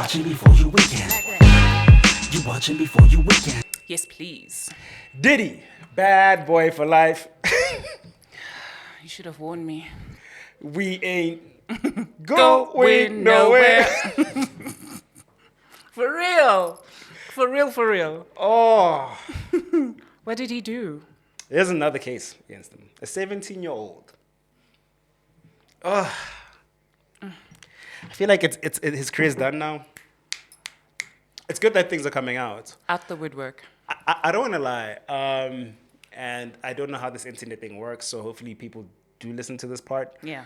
watching before you weekend. You watching before you weekend. Yes, please. Diddy, bad boy for life. You should have warned me. We ain't going nowhere. For real. For real, for real. Oh, What did he do? there's another case against him. A 17-year-old. Oh, I feel like his career's done now. It's good that things are coming out. Out the woodwork. I don't want to lie, and I don't know how this internet thing works. So hopefully people do listen to this part. Yeah.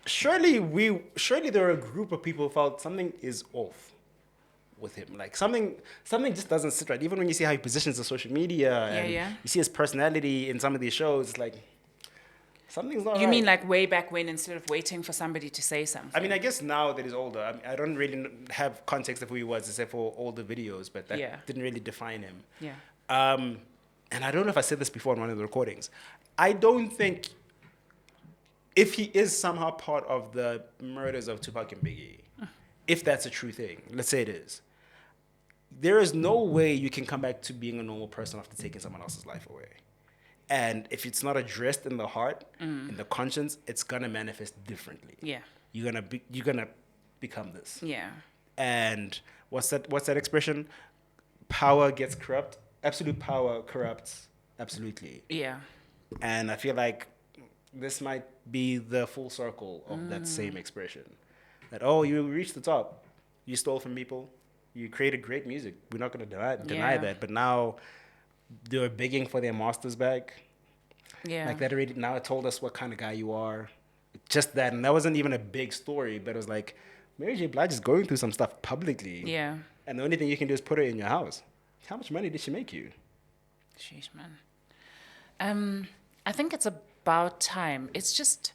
Surely there are a group of people who felt something is off with him. Like something just doesn't sit right. Even when you see how he positions the social media and you see his personality in some of these shows, it's like something's not right. You mean like way back when, instead of waiting for somebody to say something? I mean, I guess now that he's older, I don't really have context of who he was except for older videos, but that didn't really define him. Yeah. And I don't know if I said this before in one of the recordings. I don't think if he is somehow part of the murders of Tupac and Biggie, if that's a true thing, let's say it is, there is no way you can come back to being a normal person after taking someone else's life away. And if it's not addressed in the heart, in the conscience, it's gonna manifest differently. Yeah. You're gonna become this. Yeah. And what's that expression? Power gets corrupt. Absolute power corrupts absolutely. Yeah. And I feel like this might be the full circle of that same expression. That, oh, you reached the top. You stole from people. You created great music. We're not going to deny that. But now they're begging for their masters back. Yeah. Like that already, now it told us what kind of guy you are. Just that. And that wasn't even a big story, but it was like, Mary J. Blige is going through some stuff publicly. Yeah. And the only thing you can do is put her in your house. How much money did she make you? Sheesh, man. I think it's about time. It's just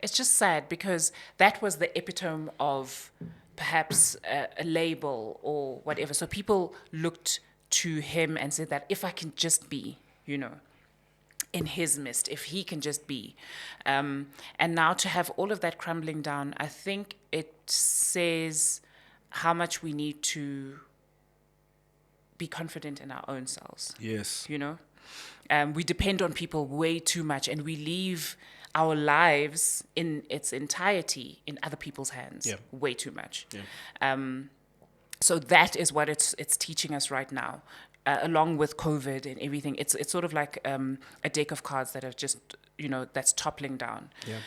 sad because that was the epitome of perhaps a label or whatever. So people looked to him and said that if I can just be, in his midst, if he can just be. And now to have all of that crumbling down, I think it says how much we need to be confident in our own selves. Yes. We depend on people way too much, and we leave our lives in its entirety in other people's hands way too much. Yeah. So that is what it's teaching us right now, along with COVID and everything. It's sort of like a deck of cards that are just that's toppling down. Yeah.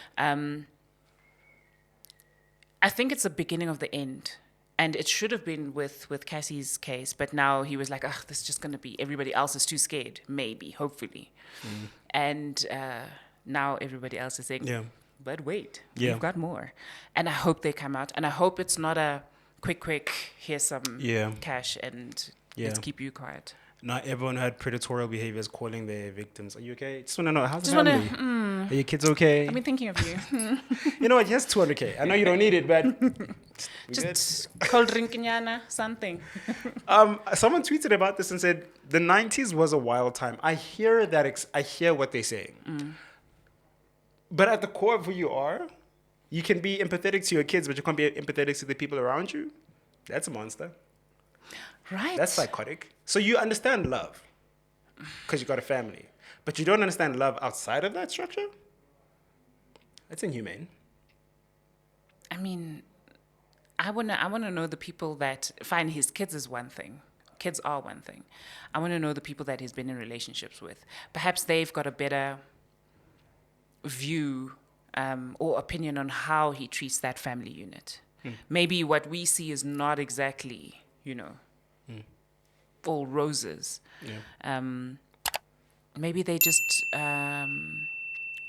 I think it's the beginning of the end. And it should have been with Cassie's case, but now he was like, this is just going to be, everybody else is too scared, maybe, hopefully. And now everybody else is saying, but wait, we've got more. And I hope they come out. And I hope it's not a quick, here's some cash and let's keep you quiet. Not everyone who had predatory behaviors calling their victims, are you okay? Just want to know, how's the family? Are your kids okay? I've been thinking of you. You know what, here's 200K. I know you don't need it, but... Just cold drinking, something. Someone tweeted about this and said, the 90s was a wild time. I hear that, I hear what they're saying. But at the core of who you are, you can be empathetic to your kids, but you can't be empathetic to the people around you. That's a monster. Right. That's psychotic. So you understand love because you got a family, but you don't understand love outside of that structure? That's inhumane. I mean, I wanna know the people that, fine, his kids is one thing. Kids are one thing. I want to know the people that he's been in relationships with. Perhaps they've got a better view or opinion on how he treats that family unit. Maybe what we see is not exactly, all roses. Yeah. Maybe they just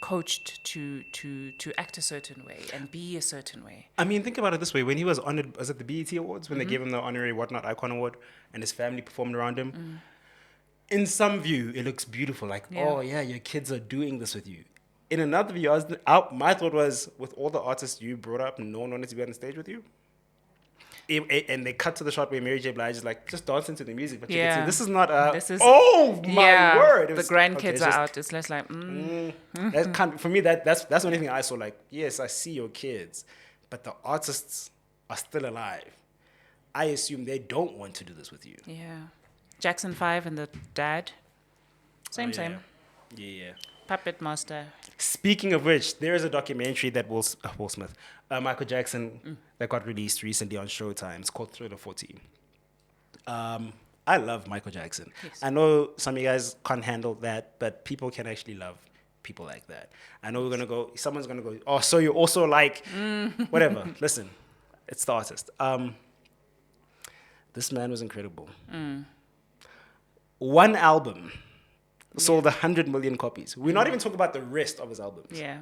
coached to act a certain way and be a certain way. I mean, think about it this way. When he was honored, was it the BET Awards? When they gave him the honorary Whatnot Icon Award and his family performed around him? In some view, it looks beautiful. Like, oh, yeah, your kids are doing this with you. In another view, my thought was, with all the artists you brought up, no one wanted to be on the stage with you. And they cut to the shot where Mary J. Blige is like, just dancing to the music. But you can see, this is not oh my word. The grandkids are out. It's less like, That for me, that's the only thing I saw. Like, yes, I see your kids, but the artists are still alive. I assume they don't want to do this with you. Yeah. Jackson 5 and the dad. Same, Oh, yeah. same. Yeah. Puppet master. Speaking of which, there is a documentary that Will Smith, Michael Jackson, that got released recently on Showtime. It's called Thriller 14. I love Michael Jackson. Yes. I know some of you guys can't handle that, but people can actually love people like that. I know someone's gonna go, oh, so you also like whatever. Listen, it's the artist. This man was incredible. One album sold 100 million copies. We're not even talking about the rest of his albums. Yeah.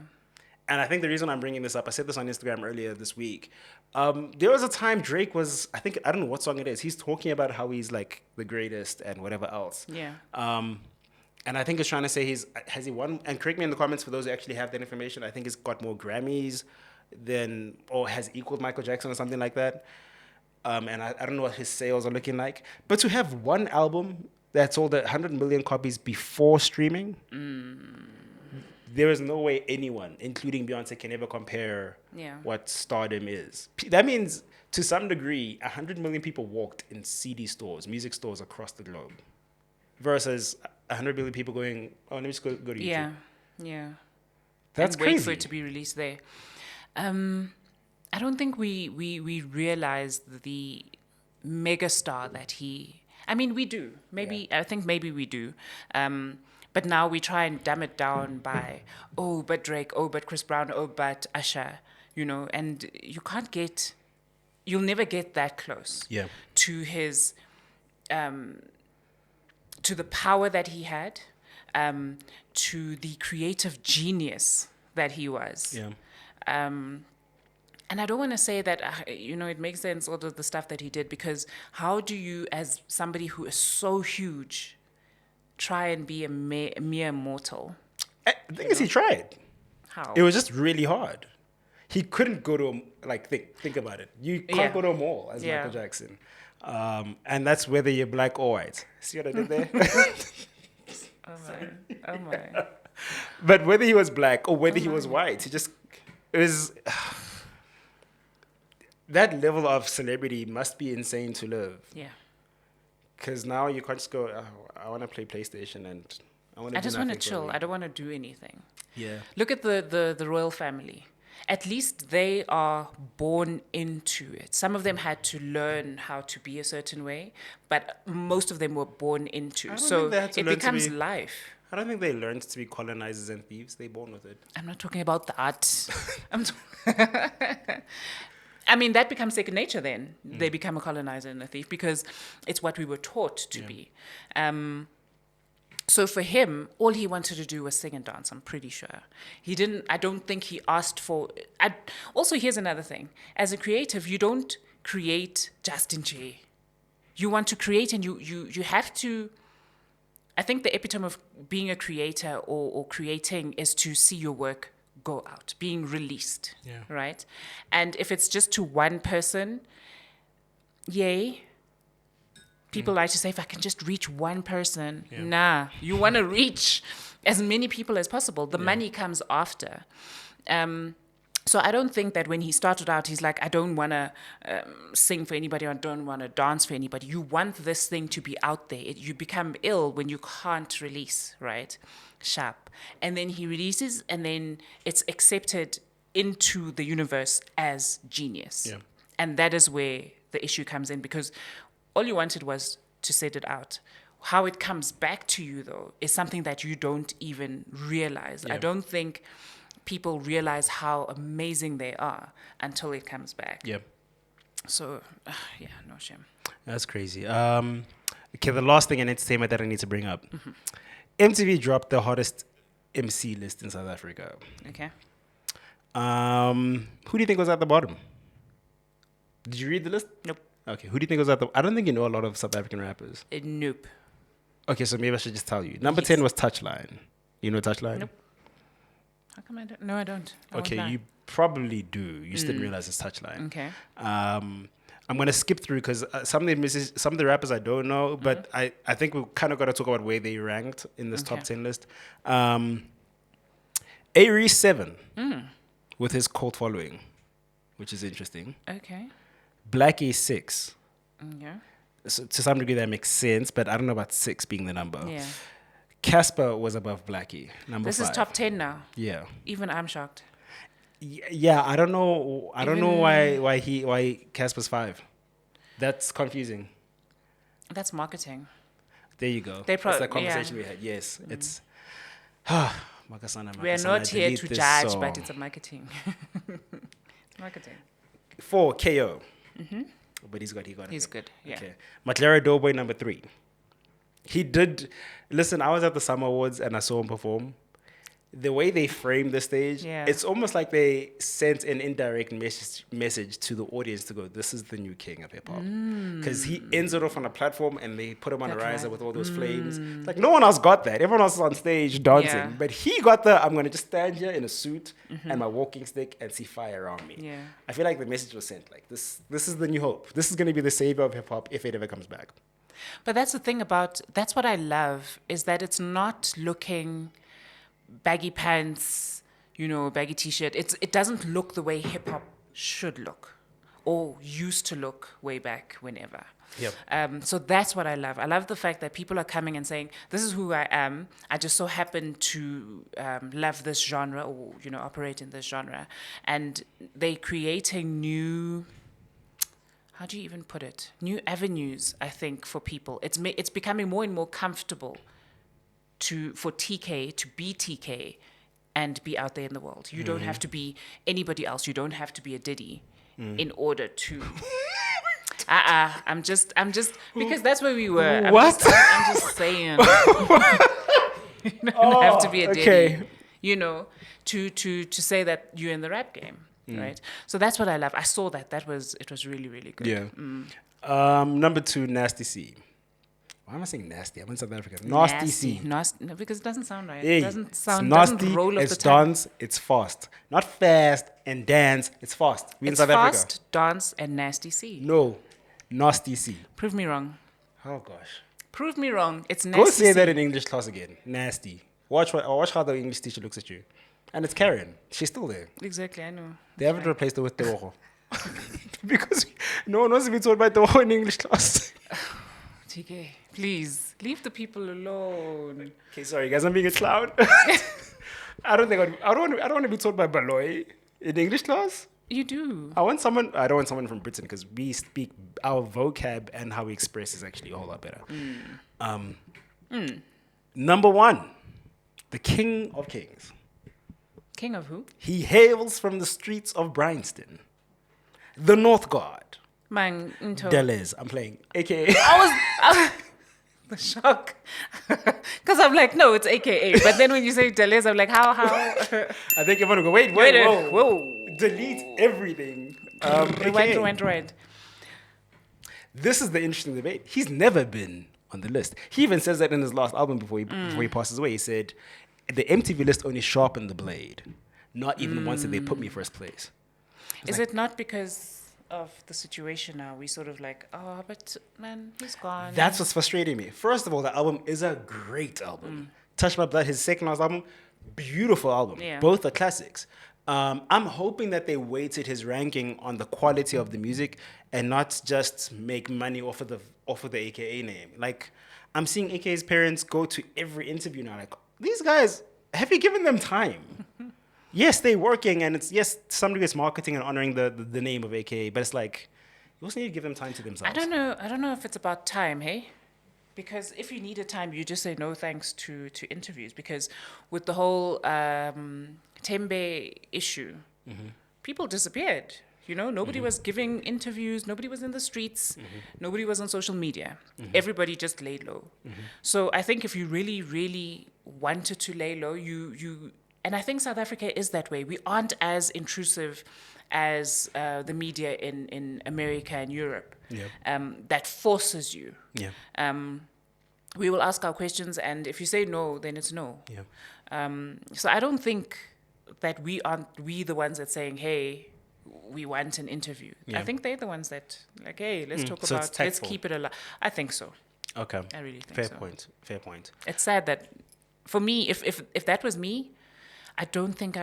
And I think the reason I'm bringing this up, I said this on Instagram earlier this week. There was a time Drake was, I don't know what song it is. He's talking about how he's like the greatest and whatever else. Yeah. And I think he's trying to say has he won? And correct me in the comments for those who actually have that information. I think he's got more Grammys or has equaled Michael Jackson or something like that. And I don't know what his sales are looking like. But to have one album that sold 100 million copies before streaming, there is no way anyone, including Beyonce, can ever compare what stardom is. That means, to some degree, 100 million people walked in CD stores, music stores across the globe, versus 100 million people going, oh, let me just go to YouTube. Yeah. That's and crazy. Wait for it to be released there. I don't think we realize the megastar that he... I mean, we do. I think maybe we do. But now we try and dumb it down by, oh, but Drake, oh, but Chris Brown, oh, but Usher, and you'll never get that close to his, to the power that he had, to the creative genius that he was. And I don't want to say that, it makes sense, all of the stuff that he did, because how do you, as somebody who is so huge, try and be a mere mortal? The thing is, he tried. How? It was just really hard. He couldn't go to think about it. You can't go to a mall as Michael Jackson. And that's whether you're black or white. See what I did there? Oh my. But whether he was black or whether he was white, it was... that level of celebrity must be insane to live. Yeah. Because now you can't just go, I want to play PlayStation and I just want to chill. I don't want to do anything. Yeah. Look at the royal family. At least they are born into it. Some of them had to learn how to be a certain way, but most of them were born into. So it becomes life. I don't think they learned to be colonizers and thieves. They're born with it. I'm not talking about the art. I mean, that becomes second nature then. They become a colonizer and a thief because it's what we were taught to be. So for him, all he wanted to do was sing and dance, I'm pretty sure. I don't think he asked for... Also, here's another thing. As a creative, you don't create just in J. You want to create and you have to... I think the epitome of being a creator or creating is to see your work go out, being released, right? And if it's just to one person, yay. People like to say, if I can just reach one person. Nah, you want to reach as many people as possible. The money comes after. So I don't think that when he started out, he's like, I don't want to sing for anybody, or I don't want to dance for anybody. You want this thing to be out there. You become ill when you can't release, right? Sharp. And then he releases, and then it's accepted into the universe as genius. And that is where the issue comes in, because all you wanted was to set it out. How it comes back to you, though, is something that you don't even realize. I don't think people realize how amazing they are until it comes back. So, no shame. That's crazy. Okay, the last thing in entertainment that I need to bring up. MTV dropped the hottest MC list in South Africa. Okay. Who do you think was at the bottom? Did you read the list? Nope. Okay, who do you think was at the... I don't think you know a lot of South African rappers. Nope. Okay, so maybe I should just tell you. Number 10 was Touchline. You know Touchline? Nope. How come I don't? No, I don't. Okay, you probably do. You just didn't realize it's Touchline. Okay. I'm going to skip through because some of the rappers I don't know, but I think we kind of got to talk about where they ranked in this top 10 list. Aries 7 with his cult following. which is interesting. Okay. Blackie 6. Yeah. So to some degree that makes sense, but I don't know about 6 being the number. Yeah. Casper was above Blackie, number This 5. is top 10 now. Yeah. Even I'm shocked. Yeah, I don't know. I don't know why Casper's 5. That's confusing. That's marketing. There you go. They That's the conversation we had. Yes, it's. Makasana, We are not here to judge, but it's a marketing. It's marketing. 4 KO. But he got He's it. good. Yeah. Okay. Matlera Doughboy number 3. He did. Listen, I was at the Summer Awards and I saw him perform. The way they framed the stage, Yeah. it's almost like they sent an indirect message to the audience to go, this is the new king of hip hop. Because he ends it off on a platform and they put him on a That's riser right. with all those flames. It's like, no one else got that. Everyone else is on stage dancing. Yeah. But he got the, I'm going to just stand here in a suit and my walking stick and see fire around me. Yeah. I feel like the message was sent like, this is the new hope. This is going to be the savior of hip hop if it ever comes back. But that's the thing that's what I love, is that it's not looking baggy pants, baggy t-shirt. It doesn't look the way hip hop should look or used to look way back whenever. Yep. So that's what I love. I love the fact that people are coming and saying, this is who I am. I just so happen to love this genre or, operate in this genre. And they creating new, how do you even put it? New avenues, I think, for people. It's becoming more and more comfortable for TK to be TK and be out there in the world. You don't have to be anybody else. You don't have to be a Diddy in order to. I'm just because that's where we were. What? I'm just saying. You don't have to be a Diddy. Okay. To say that you're in the rap game, right? So that's what I love. I saw that. It was really, really good. Yeah. Number 2, Nasty C. Why am I saying nasty? I'm in South Africa. Nasty C. Nasty, no, because it doesn't sound right. Hey, It doesn't sound. it's nasty, Doesn't roll off it's the tongue. dance, it's fast. Not fast and dance, it's fast. We in It's South fast, Africa. dance, and nasty C. No. Nasty C. Prove me wrong. Oh gosh. Prove me wrong. It's nasty. Go say C. that in English class again. Nasty. Watch how the English teacher looks at you. And it's Karen. She's still there. Exactly, I know. They haven't replaced her with Tewogo. Because no one wants to be taught by Tewogo in English class. TK, please leave the people alone. Okay, sorry guys, I'm being a clown. I don't want to be taught by Baloy in English class. You do. I don't want someone from Britain because we speak, our vocab and how we express is actually a whole lot better. Number 1, the King of Kings. King of who? He hails from the streets of Bryanston. The North God. Man, into Deleuze, I'm playing. AKA. I was the shock. Because I'm like, no, it's AKA. But then when you say Deleuze, I'm like, how? I think everyone will go, wait, whoa. Delete everything. Rewind. This is the interesting debate. He's never been on the list. He even says that in his last album before he passes away. He said, the MTV list only sharpened the blade. Not even once did they put me first place. Is it not because of the situation now? We sort of like, oh, but man, he's gone. That's what's frustrating me. First of all, the album is a great album. Touch My Blood, his second last album, beautiful album. Yeah. Both are classics. I'm hoping that they weighted his ranking on the quality of the music and not just make money off of the AKA name. Like, I'm seeing AKA's parents go to every interview now. Like, these guys, have you given them time? Yes, they're working, and to some degree it's marketing and honoring the name of AKA, but it's like, you also need to give them time to themselves. I don't know if it's about time, hey? Because if you needed time, you just say no thanks to interviews. Because with the whole Tembe issue, people disappeared. Nobody was giving interviews. Nobody was in the streets. Nobody was on social media. Everybody just laid low. So I think if you really, really wanted to lay low, and I think South Africa is that way. We aren't as intrusive as the media in America and Europe. That forces you. We will ask our questions, and if you say no, then it's no. So I don't think that we the ones that saying, hey, we want an interview. I think they're the ones that like, hey, let's talk so about, let's keep it alive. I think so. Okay. I really think so. Fair point. It's sad that, for me, if that was me, I don't think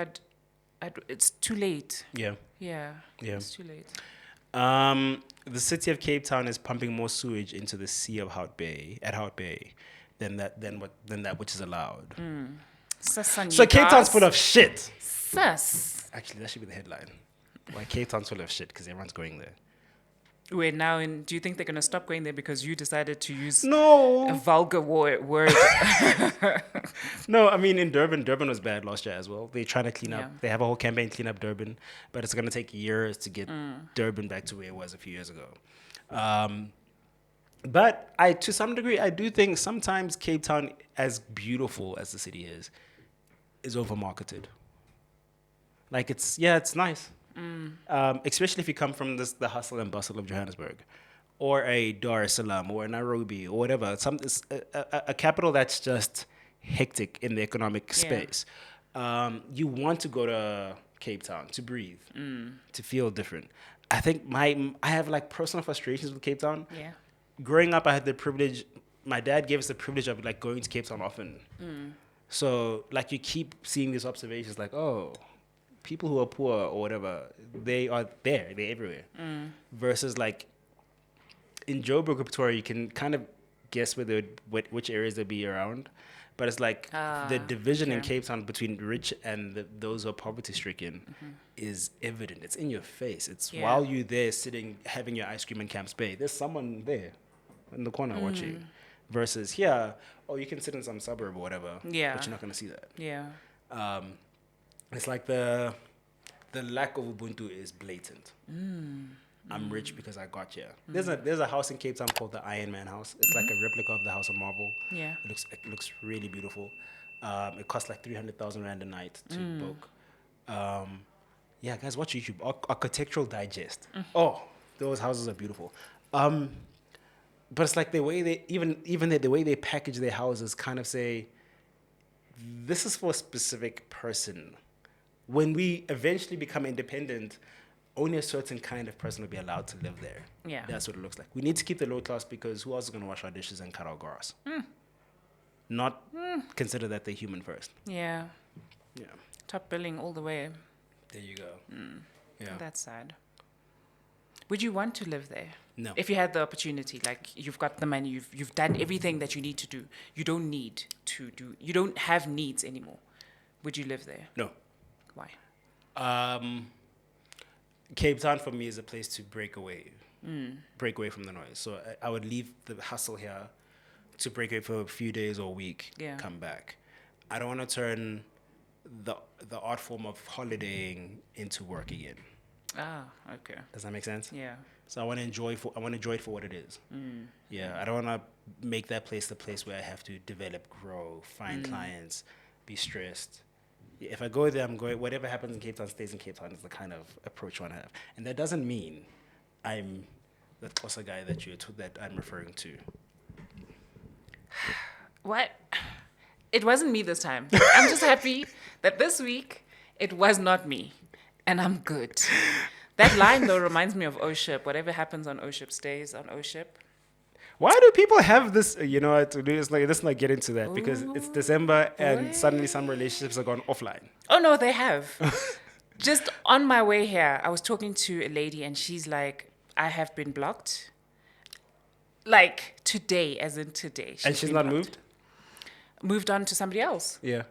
it's too late. Yeah. Yeah. It's too late. The city of Cape Town is pumping more sewage into the Sea of Hout Bay than that which is allowed. Sus on So you, Cape Town's guys. full of shit. Sus. Actually, that should be the headline. Why Cape Town's full of shit because everyone's going there. Wait, now, do you think they're going to stop going there because you decided to use a No, vulgar word? no. I mean, in Durban was bad last year as well. They're trying to clean Yeah. up. They have a whole campaign clean up Durban, but it's gonna take years to get Durban back to where it was a few years ago. But to some degree, I do think sometimes Cape Town, as beautiful as the city is overmarketed. Like it's nice, especially if you come from the hustle and bustle of Johannesburg, or a Dar es Salaam, or a Nairobi, or whatever. It's a capital that's just hectic in the economic space. You want to go to Cape Town to breathe, to feel different. I think I have like personal frustrations with Cape Town. Yeah. Growing up, I had the privilege. My dad gave us the privilege of like going to Cape Town often. So like you keep seeing these observations, like people who are poor or whatever, they are there. They're everywhere. Versus like in Joburg, Pretoria, you can kind of guess which areas they'll be around. But it's like the division in okay. Cape Town between rich and those who are poverty stricken is evident. It's in your face. It's Yeah. while you're there sitting, having your ice cream in Camps Bay. There's someone there in the corner watching. Versus here, you can sit in some suburb or whatever. Yeah. But you're not going to see that. Yeah. It's like the lack of Ubuntu is blatant. I'm rich because I got here. There's a house in Cape Town called the Iron Man House. It's like a replica of the House of Marvel. Yeah. It looks really beautiful. It costs like 300,000 rand a night to book. Yeah, guys, watch YouTube. Architectural Digest. Oh, those houses are beautiful. But it's like the way they the way they package their houses kind of say, this is for a specific person. When we eventually become independent, only a certain kind of person will be allowed to live there. Yeah. That's what it looks like. We need to keep the low class because who else is going to wash our dishes and cut our grass? Not consider that they're human first. Yeah. Yeah. Top billing all the way. There you go. Yeah. That's sad. Would you want to live there? No. If you had the opportunity, like you've got the money, you've done everything that you need to do. You don't need to do. You don't have needs anymore. Would you live there? No. Why? Cape Town for me is a place to break away from the noise. So I would leave the hustle here to break away for a few days or a week, Yeah. come back. I don't want to turn the art form of holidaying into work again. Ah, okay. Does that make sense? Yeah. So I want to enjoy it for what it is. Yeah, I don't want to make that place the place where I have to develop, grow, find clients, be stressed. If I go there, I'm going. Whatever happens in Cape Town stays in Cape Town is the kind of approach I want to have, and that doesn't mean I'm the Xhosa guy that I'm referring to. What? It wasn't me this time. I'm just happy that this week it was not me, and I'm good. That line though reminds me of O-Ship. Whatever happens on O-Ship stays on O-Ship. Why do people have this? You know what? Let's not get into that because it's December and suddenly some relationships are gone offline. Oh no, they have. Just on my way here, I was talking to a lady and she's like, I have been blocked. Like today, as in today. And she's been not blocked. moved? Moved on to somebody else. Yeah.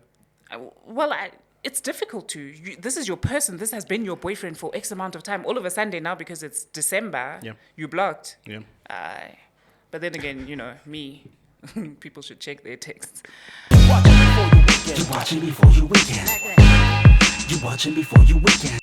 Well, it's difficult to. This is your person. This has been your boyfriend for X amount of time. All of a Sunday now, because it's December, Yeah. you blocked. Yeah. But then again, me, people should check their texts. You watching before you weekend. You watching before you weekend.